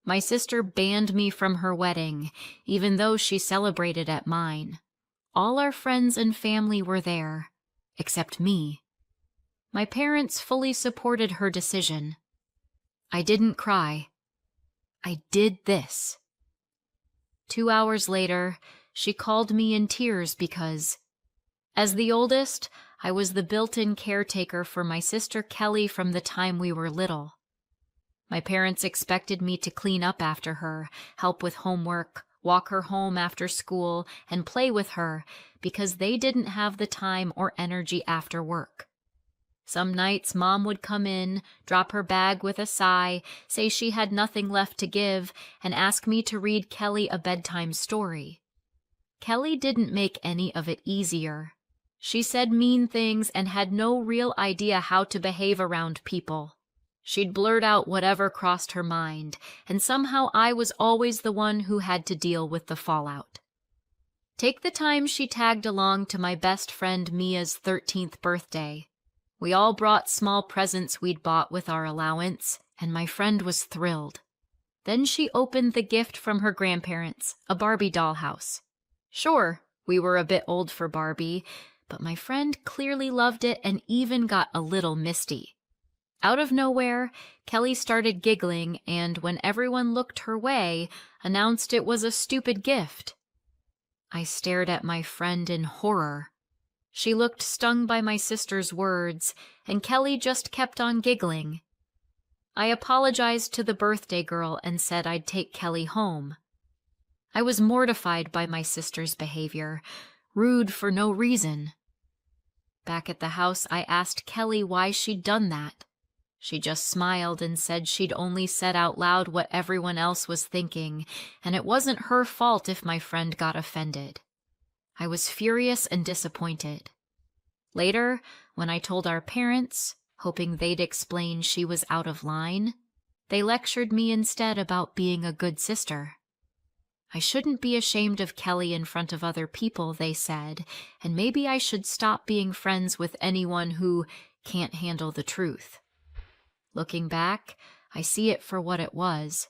My sister banned me from her wedding, even though she celebrated at mine. All our friends and family were there, except me. My parents fully supported her decision. I didn't cry. I did this. 2 hours later, she called me in tears because, as the oldest, I was the built-in caretaker for my sister Kelly from the time we were little. My parents expected me to clean up after her, help with homework, walk her home after school, and play with her because they didn't have the time or energy after work. Some nights Mom would come in, drop her bag with a sigh, say she had nothing left to give, and ask me to read Kelly a bedtime story. Kelly didn't make any of it easier. She said mean things and had no real idea how to behave around people. She'd blurt out whatever crossed her mind, and somehow I was always the one who had to deal with the fallout. Take the time she tagged along to my best friend Mia's 13th birthday. We all brought small presents we'd bought with our allowance, and my friend was thrilled. Then she opened the gift from her grandparents, a Barbie dollhouse. Sure, we were a bit old for Barbie, but my friend clearly loved it and even got a little misty. Out of nowhere, Kelly started giggling and, when everyone looked her way, announced it was a stupid gift. I stared at my friend in horror. She looked stung by my sister's words, and Kelly just kept on giggling. I apologized to the birthday girl and said I'd take Kelly home. I was mortified by my sister's behavior, rude for no reason. Back at the house, I asked Kelly why she'd done that. She just smiled and said she'd only said out loud what everyone else was thinking, and it wasn't her fault if my friend got offended. I was furious and disappointed. Later, when I told our parents, hoping they'd explain she was out of line, they lectured me instead about being a good sister. I shouldn't be ashamed of Kelly in front of other people, they said, and maybe I should stop being friends with anyone who can't handle the truth. Looking back, I see it for what it was.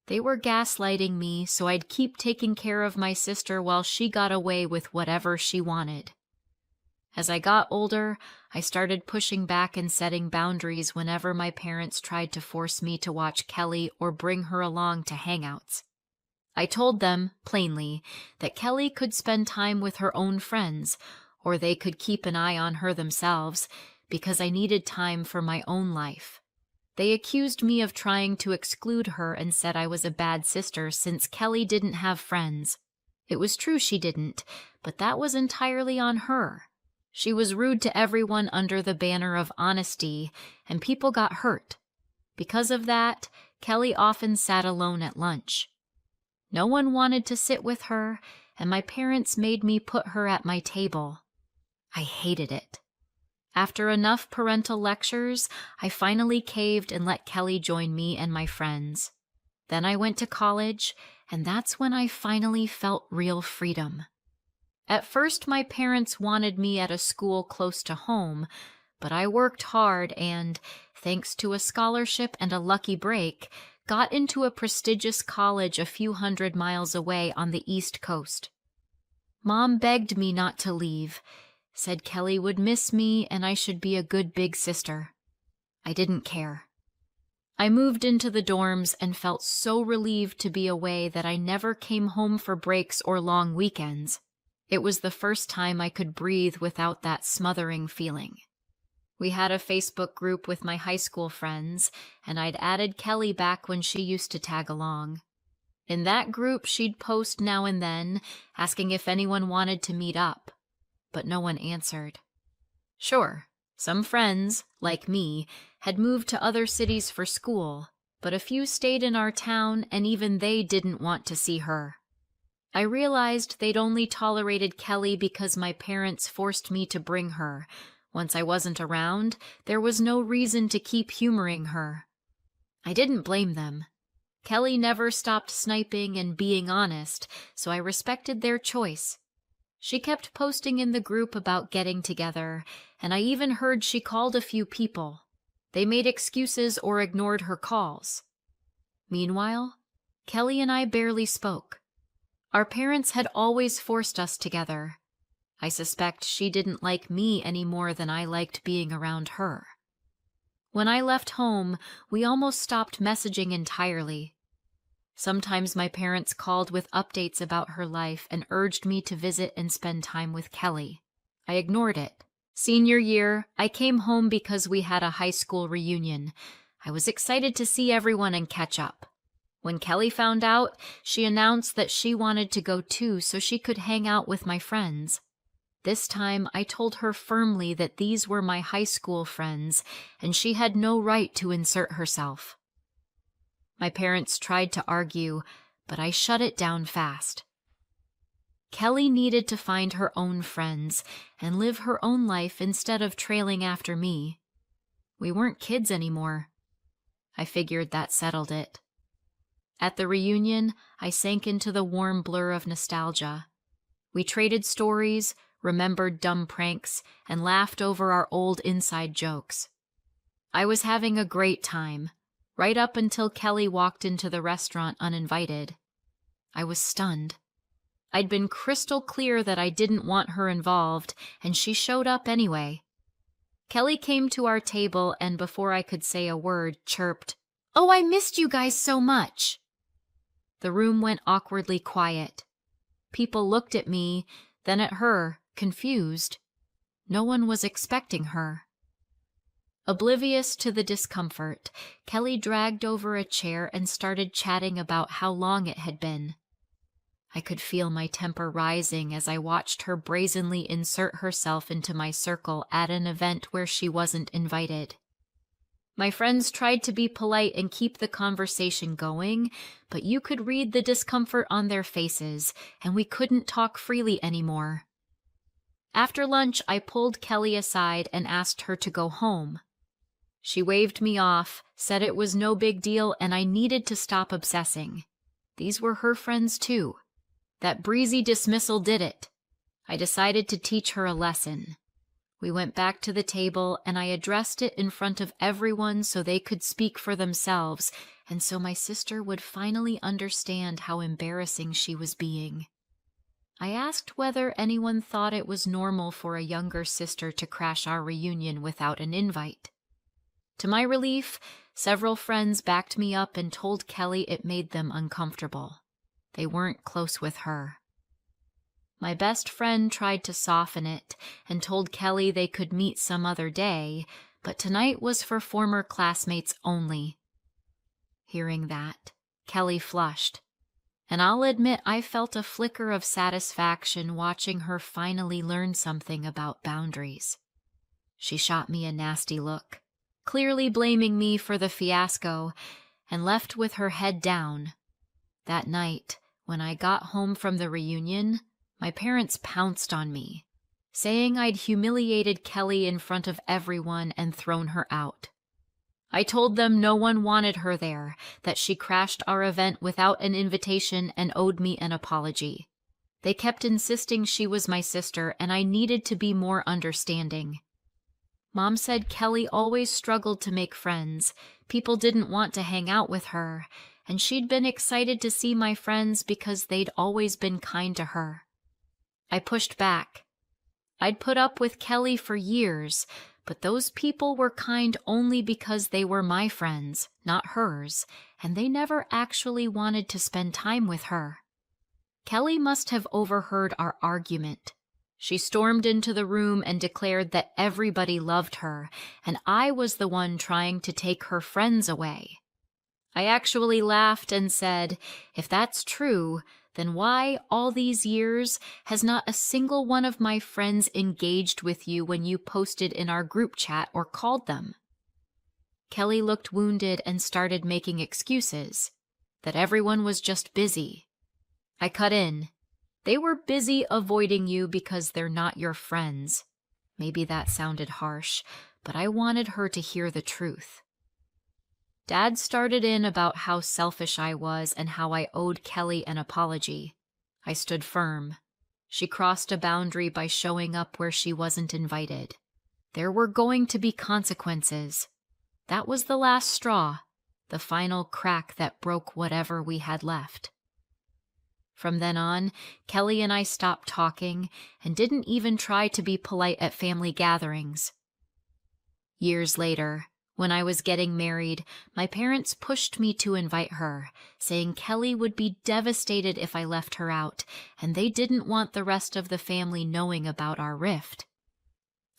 They were gaslighting me so I'd keep taking care of my sister while she got away with whatever she wanted. As I got older, I started pushing back and setting boundaries whenever my parents tried to force me to watch Kelly or bring her along to hangouts. I told them, plainly, that Kelly could spend time with her own friends, or they could keep an eye on her themselves, because I needed time for my own life. They accused me of trying to exclude her and said I was a bad sister since Kelly didn't have friends. It was true she didn't, but that was entirely on her. She was rude to everyone under the banner of honesty, and people got hurt. Because of that, Kelly often sat alone at lunch. No one wanted to sit with her, and my parents made me put her at my table. I hated it. After enough parental lectures, I finally caved and let Kelly join me and my friends. Then I went to college, and that's when I finally felt real freedom. At first, my parents wanted me at a school close to home, but I worked hard and, thanks to a scholarship and a lucky break, got into a prestigious college a few 100 miles away on the East Coast. Mom begged me not to leave, said Kelly would miss me and I should be a good big sister. I didn't care. I moved into the dorms and felt so relieved to be away that I never came home for breaks or long weekends. It was the first time I could breathe without that smothering feeling. We had a Facebook group with my high school friends, and I'd added Kelly back when she used to tag along. In that group, she'd post now and then, asking if anyone wanted to meet up, but no one answered. Sure, some friends, like me, had moved to other cities for school, but a few stayed in our town, and even they didn't want to see her. I realized they'd only tolerated Kelly because my parents forced me to bring her. Once I wasn't around, there was no reason to keep humoring her. I didn't blame them. Kelly never stopped sniping and being honest, so I respected their choice. She kept posting in the group about getting together, and I even heard she called a few people. They made excuses or ignored her calls. Meanwhile, Kelly and I barely spoke. Our parents had always forced us together. I suspect she didn't like me any more than I liked being around her. When I left home, we almost stopped messaging entirely. Sometimes my parents called with updates about her life and urged me to visit and spend time with Kelly. I ignored it. Senior year, I came home because we had a high school reunion. I was excited to see everyone and catch up. When Kelly found out, she announced that she wanted to go too so she could hang out with my friends. This time, I told her firmly that these were my high school friends, and she had no right to insert herself. My parents tried to argue, but I shut it down fast. Kelly needed to find her own friends and live her own life instead of trailing after me. We weren't kids anymore. I figured that settled it. At the reunion, I sank into the warm blur of nostalgia. We traded stories, remembered dumb pranks, and laughed over our old inside jokes. I was having a great time, right up until Kelly walked into the restaurant uninvited. I was stunned. I'd been crystal clear that I didn't want her involved, and she showed up anyway. Kelly came to our table and before I could say a word, chirped, "Oh, I missed you guys so much." The room went awkwardly quiet. People looked at me, then at her, confused. No one was expecting her. Oblivious to the discomfort, Kelly dragged over a chair and started chatting about how long it had been. I could feel my temper rising as I watched her brazenly insert herself into my circle at an event where she wasn't invited. My friends tried to be polite and keep the conversation going, but you could read the discomfort on their faces, and we couldn't talk freely anymore. After lunch, I pulled Kelly aside and asked her to go home. She waved me off, said it was no big deal and I needed to stop obsessing. These were her friends too. That breezy dismissal did it. I decided to teach her a lesson. We went back to the table and I addressed it in front of everyone so they could speak for themselves, and so my sister would finally understand how embarrassing she was being. I asked whether anyone thought it was normal for a younger sister to crash our reunion without an invite. To my relief, several friends backed me up and told Kelly it made them uncomfortable. They weren't close with her. My best friend tried to soften it and told Kelly they could meet some other day, but tonight was for former classmates only. Hearing that, Kelly flushed, and I'll admit I felt a flicker of satisfaction watching her finally learn something about boundaries. She shot me a nasty look, clearly blaming me for the fiasco, and left with her head down. That night, when I got home from the reunion, my parents pounced on me, saying I'd humiliated Kelly in front of everyone and thrown her out. I told them no one wanted her there, that she crashed our event without an invitation and owed me an apology. They kept insisting she was my sister and I needed to be more understanding. Mom said Kelly always struggled to make friends. People didn't want to hang out with her, and she'd been excited to see my friends because they'd always been kind to her. I pushed back. I'd put up with Kelly for years, but those people were kind only because they were my friends, not hers, and they never actually wanted to spend time with her. Kelly must have overheard our argument. She stormed into the room and declared that everybody loved her, and I was the one trying to take her friends away. I actually laughed and said, if that's true, then why, all these years, has not a single one of my friends engaged with you when you posted in our group chat or called them? Kelly looked wounded and started making excuses, that everyone was just busy. I cut in. They were busy avoiding you because they're not your friends. Maybe that sounded harsh, but I wanted her to hear the truth. Dad started in about how selfish I was and how I owed Kelly an apology. I stood firm. She crossed a boundary by showing up where she wasn't invited. There were going to be consequences. That was the last straw. the final crack that broke whatever we had left. From then on, Kelly and I stopped talking and didn't even try to be polite at family gatherings. Years later, when I was getting married, my parents pushed me to invite her, saying Kelly would be devastated if I left her out, and they didn't want the rest of the family knowing about our rift.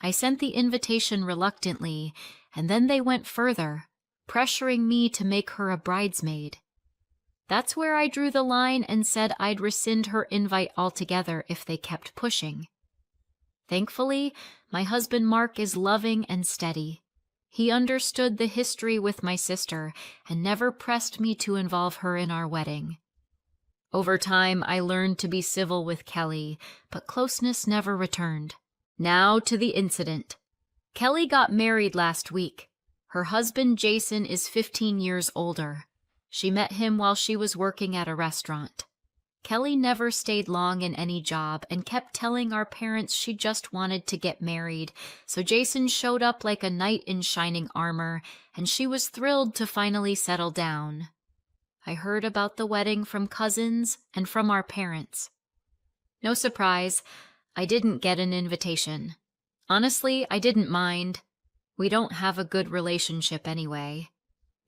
I sent the invitation reluctantly, and then they went further, pressuring me to make her a bridesmaid. That's where I drew the line and said I'd rescind her invite altogether if they kept pushing. Thankfully, my husband Mark is loving and steady. He understood the history with my sister and never pressed me to involve her in our wedding. Over time, I learned to be civil with Kelly, but closeness never returned. Now to the incident. Kelly got married last week. Her husband Jason is 15 years older. She met him while she was working at a restaurant. Kelly never stayed long in any job and kept telling our parents she just wanted to get married, so Jason showed up like a knight in shining armor, and she was thrilled to finally settle down. I heard about the wedding from cousins and from our parents. No surprise, I didn't get an invitation. Honestly, I didn't mind. We don't have a good relationship anyway.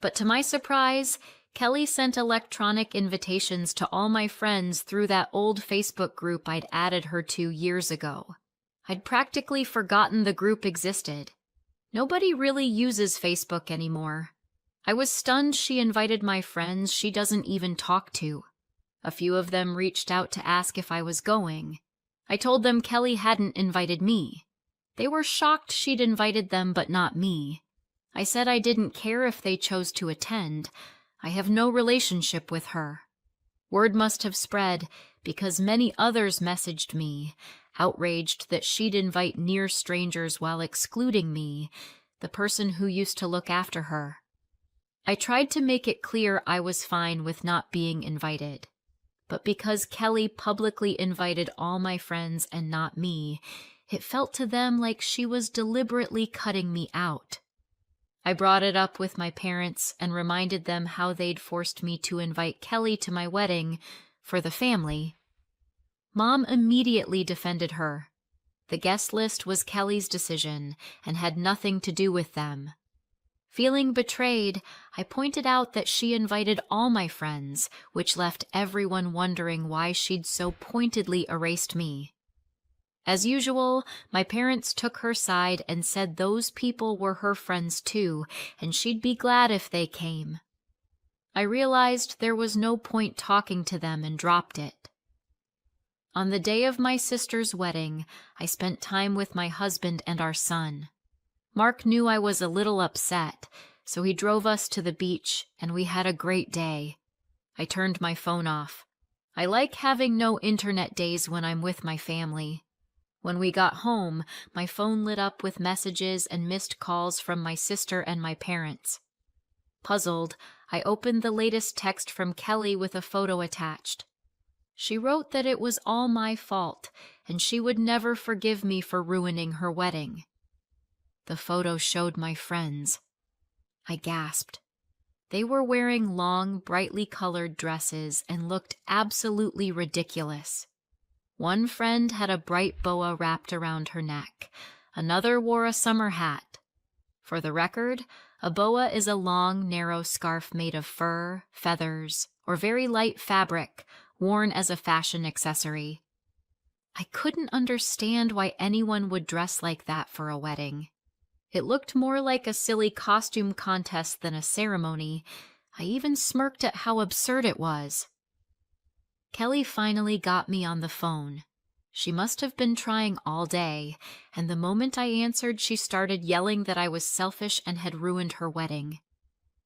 But to my surprise, Kelly sent electronic invitations to all my friends through that old Facebook group I'd added her to years ago. I'd practically forgotten the group existed. Nobody really uses Facebook anymore. I was stunned she invited my friends she doesn't even talk to. A few of them reached out to ask if I was going. I told them Kelly hadn't invited me. They were shocked she'd invited them but not me. I said I didn't care if they chose to attend. I have no relationship with her. Word must have spread because many others messaged me, outraged that she'd invite near strangers while excluding me, the person who used to look after her. I tried to make it clear I was fine with not being invited. But because Kelly publicly invited all my friends and not me, it felt to them like she was deliberately cutting me out. I brought it up with my parents and reminded them how they'd forced me to invite Kelly to my wedding for the family. Mom immediately defended her. The guest list was Kelly's decision and had nothing to do with them. Feeling betrayed, I pointed out that she invited all my friends, which left everyone wondering why she'd so pointedly erased me. As usual, my parents took her side and said those people were her friends too, and she'd be glad if they came. I realized there was no point talking to them and dropped it. On the day of my sister's wedding, I spent time with my husband and our son. Mark knew I was a little upset, so he drove us to the beach, and we had a great day. I turned my phone off. I like having no internet days when I'm with my family. When we got home, my phone lit up with messages and missed calls from my sister and my parents. Puzzled, I opened the latest text from Kelly with a photo attached. She wrote that it was all my fault, and she would never forgive me for ruining her wedding. The photo showed my friends. I gasped. They were wearing long, brightly colored dresses and looked absolutely ridiculous. One friend had a bright boa wrapped around her neck. Another wore a summer hat. For the record, a boa is a long, narrow scarf made of fur, feathers, or very light fabric, worn as a fashion accessory. I couldn't understand why anyone would dress like that for a wedding. It looked more like a silly costume contest than a ceremony. I even smirked at how absurd it was. Kelly finally got me on the phone. She must have been trying all day, and the moment I answered, she started yelling that I was selfish and had ruined her wedding.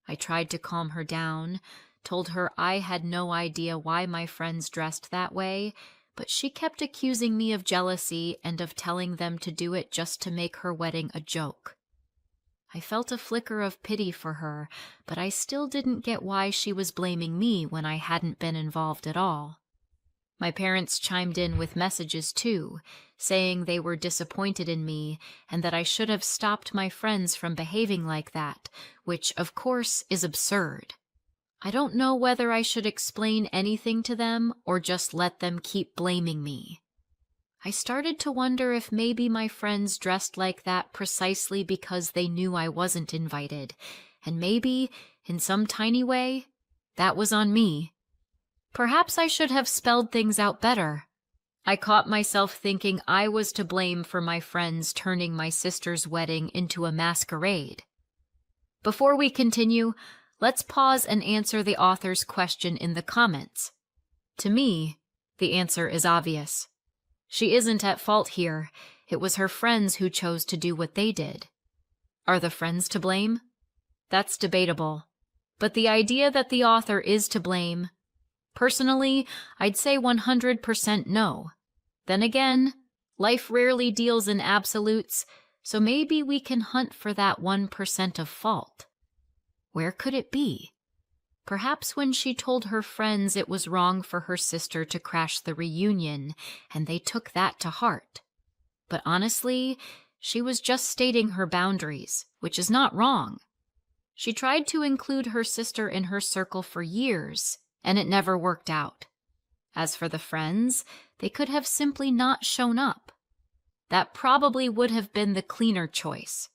I tried to calm her down, told her I had no idea why my friends dressed that way, but she kept accusing me of jealousy and of telling them to do it just to make her wedding a joke. I felt a flicker of pity for her, but I still didn't get why she was blaming me when I hadn't been involved at all. My parents chimed in with messages too, saying they were disappointed in me and that I should have stopped my friends from behaving like that, which, of course, is absurd. I don't know whether I should explain anything to them or just let them keep blaming me. I started to wonder if maybe my friends dressed like that precisely because they knew I wasn't invited, and maybe, in some tiny way, that was on me. Perhaps I should have spelled things out better. I caught myself thinking I was to blame for my friends turning my sister's wedding into a masquerade. Before we continue, let's pause and answer the author's question in the comments. To me, the answer is obvious. She isn't at fault here. It was her friends who chose to do what they did. Are the friends to blame? That's debatable. But the idea that the author is to blame, personally, I'd say 100% no. Then again, life rarely deals in absolutes, so maybe we can hunt for that 1% of fault. Where could it be? Perhaps when she told her friends it was wrong for her sister to crash the reunion, and they took that to heart. But honestly, she was just stating her boundaries, which is not wrong. She tried to include her sister in her circle for years, and it never worked out. As for the friends, they could have simply not shown up. That probably would have been the cleaner choice.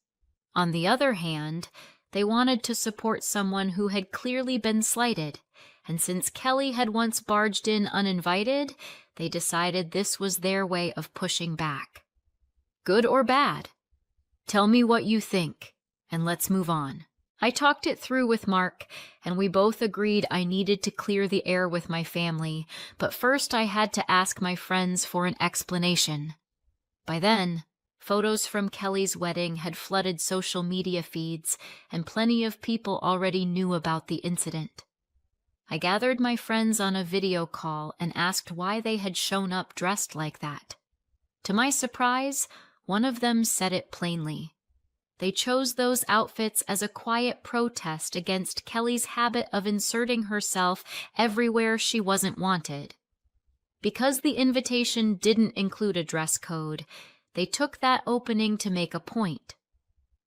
On the other hand, they wanted to support someone who had clearly been slighted, and since Kelly had once barged in uninvited, they decided this was their way of pushing back. Good or bad? Tell me what you think, and let's move on. I talked it through with Mark, and we both agreed I needed to clear the air with my family, but first I had to ask my friends for an explanation. By then, photos from Kelly's wedding had flooded social media feeds, and plenty of people already knew about the incident. I gathered my friends on a video call and asked why they had shown up dressed like that. To my surprise, one of them said it plainly. They chose those outfits as a quiet protest against Kelly's habit of inserting herself everywhere she wasn't wanted. Because the invitation didn't include a dress code, they took that opening to make a point.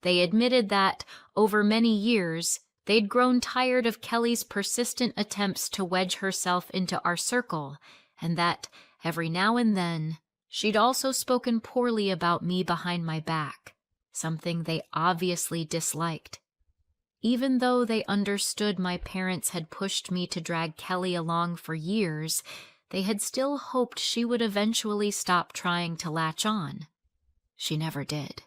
They admitted that, over many years, they'd grown tired of Kelly's persistent attempts to wedge herself into our circle, and that, every now and then, she'd also spoken poorly about me behind my back, something they obviously disliked. Even though they understood my parents had pushed me to drag Kelly along for years, they had still hoped she would eventually stop trying to latch on. She never did.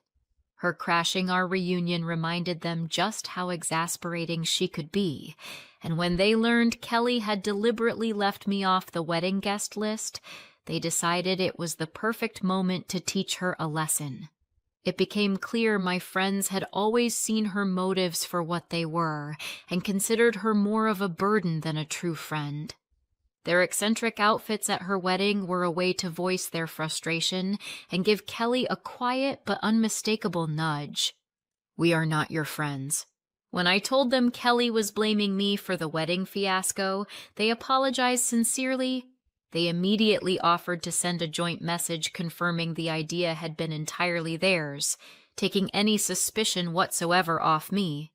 Her crashing our reunion reminded them just how exasperating she could be, and when they learned Kelly had deliberately left me off the wedding guest list, they decided it was the perfect moment to teach her a lesson. It became clear my friends had always seen her motives for what they were, and considered her more of a burden than a true friend. Their eccentric outfits at her wedding were a way to voice their frustration and give Kelly a quiet but unmistakable nudge. "We are not your friends." When I told them Kelly was blaming me for the wedding fiasco, they apologized sincerely. They immediately offered to send a joint message confirming the idea had been entirely theirs, taking any suspicion whatsoever off me.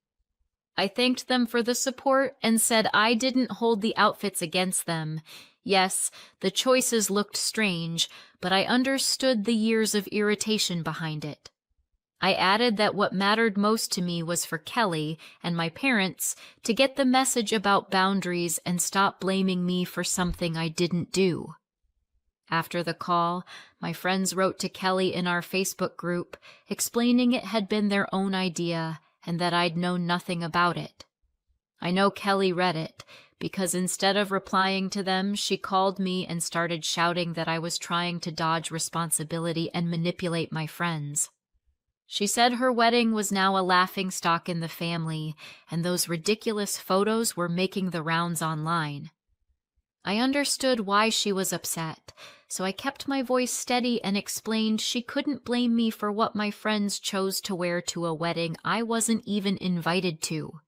I thanked them for the support and said I didn't hold the outfits against them. Yes, the choices looked strange, but I understood the years of irritation behind it. I added that what mattered most to me was for Kelly and my parents to get the message about boundaries and stop blaming me for something I didn't do. After the call, my friends wrote to Kelly in our Facebook group, explaining it had been their own idea and that I'd known nothing about it. I know Kelly read it, because instead of replying to them, she called me and started shouting that I was trying to dodge responsibility and manipulate my friends. She said her wedding was now a laughingstock in the family, and those ridiculous photos were making the rounds online. I understood why she was upset, so I kept my voice steady and explained she couldn't blame me for what my friends chose to wear to a wedding I wasn't even invited to.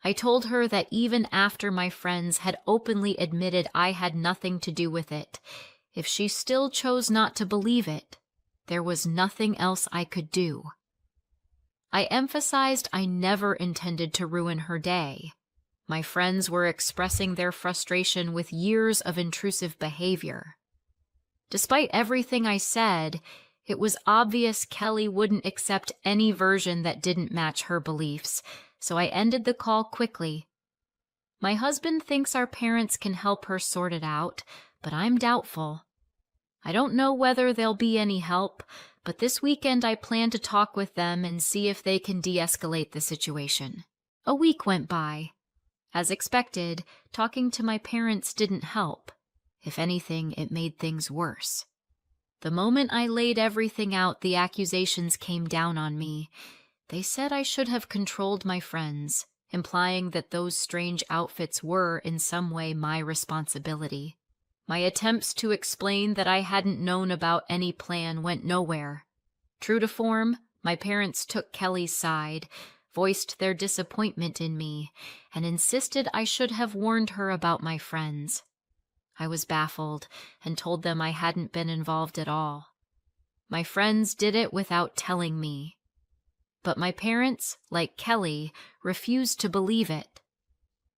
I told her that even after my friends had openly admitted I had nothing to do with it, if she still chose not to believe it, there was nothing else I could do. I emphasized I never intended to ruin her day. My friends were expressing their frustration with years of intrusive behavior. Despite everything I said, it was obvious Kelly wouldn't accept any version that didn't match her beliefs, so I ended the call quickly. My husband thinks our parents can help her sort it out, but I'm doubtful. I don't know whether there'll be any help, but this weekend I plan to talk with them and see if they can de-escalate the situation. A week went by. As expected, talking to my parents didn't help. If anything, it made things worse. The moment I laid everything out, the accusations came down on me. They said I should have controlled my friends, implying that those strange outfits were, in some way, my responsibility. My attempts to explain that I hadn't known about any plan went nowhere. True to form, my parents took Kelly's side, voiced their disappointment in me, and insisted I should have warned her about my friends. I was baffled and told them I hadn't been involved at all. My friends did it without telling me. But my parents, like Kelly, refused to believe it.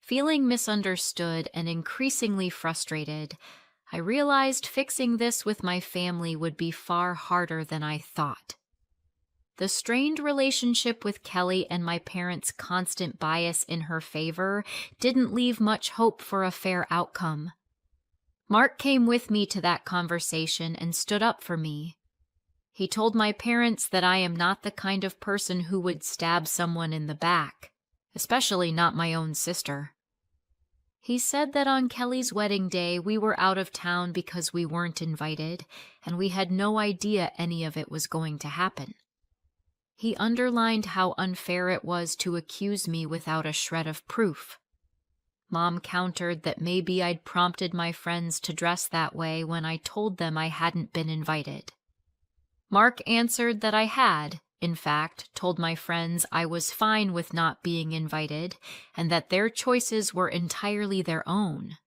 Feeling misunderstood and increasingly frustrated, I realized fixing this with my family would be far harder than I thought. The strained relationship with Kelly and my parents' constant bias in her favor didn't leave much hope for a fair outcome. Mark came with me to that conversation and stood up for me. He told my parents that I am not the kind of person who would stab someone in the back, especially not my own sister. He said that on Kelly's wedding day we were out of town because we weren't invited, and we had no idea any of it was going to happen. He underlined how unfair it was to accuse me without a shred of proof. Mom countered that maybe I'd prompted my friends to dress that way when I told them I hadn't been invited. Mark answered that I had, in fact, told my friends I was fine with not being invited and that their choices were entirely their own.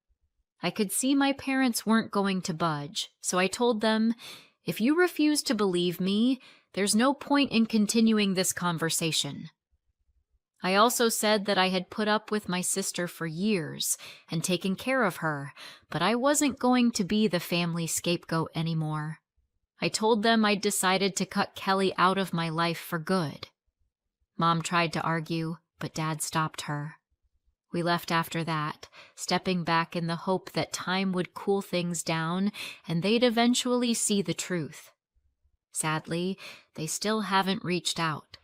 I could see my parents weren't going to budge, so I told them, if you refuse to believe me, there's no point in continuing this conversation. I also said that I had put up with my sister for years and taken care of her, but I wasn't going to be the family scapegoat anymore. I told them I'd decided to cut Kelly out of my life for good. Mom tried to argue, but Dad stopped her. We left after that, stepping back in the hope that time would cool things down and they'd eventually see the truth. Sadly, they still haven't reached out,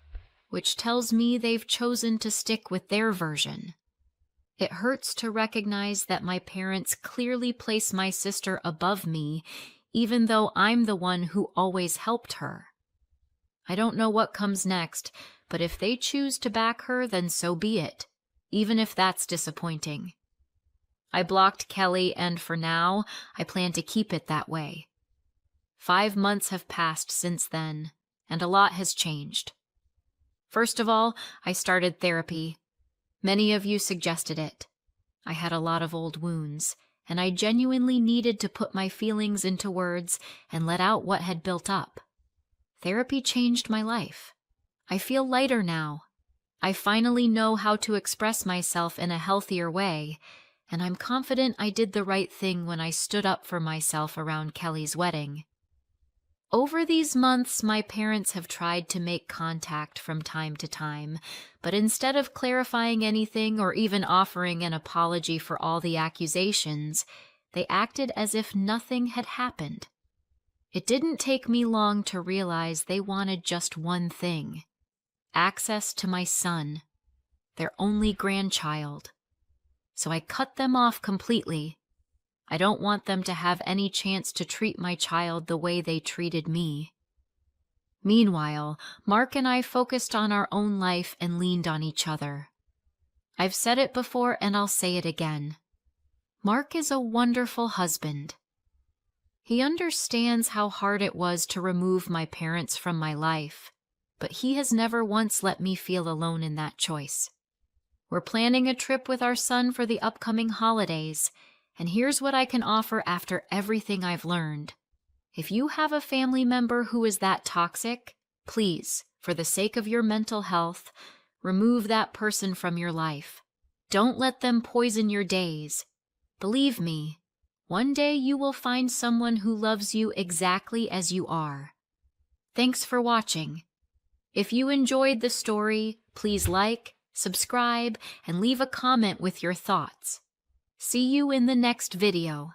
which tells me they've chosen to stick with their version. It hurts to recognize that my parents clearly place my sister above me, even though I'm the one who always helped her. I don't know what comes next, but if they choose to back her, then so be it, even if that's disappointing. I blocked Kelly, and for now, I plan to keep it that way. 5 months have passed since then, and a lot has changed. First of all, I started therapy. Many of you suggested it. I had a lot of old wounds, and I genuinely needed to put my feelings into words and let out what had built up. Therapy changed my life. I feel lighter now. I finally know how to express myself in a healthier way, and I'm confident I did the right thing when I stood up for myself around Kelly's wedding. Over these months, my parents have tried to make contact from time to time, but instead of clarifying anything or even offering an apology for all the accusations, they acted as if nothing had happened. It didn't take me long to realize they wanted just one thing: access to my son, their only grandchild. So I cut them off completely. I don't want them to have any chance to treat my child the way they treated me. Meanwhile, Mark and I focused on our own life and leaned on each other. I've said it before and I'll say it again. Mark is a wonderful husband. He understands how hard it was to remove my parents from my life, but he has never once let me feel alone in that choice. We're planning a trip with our son for the upcoming holidays, and here's what I can offer after everything I've learned. If you have a family member who is that toxic, please, for the sake of your mental health, remove that person from your life. Don't let them poison your days. Believe me, one day you will find someone who loves you exactly as you are. Thanks for watching. If you enjoyed the story, please like, subscribe, and leave a comment with your thoughts. See you in the next video.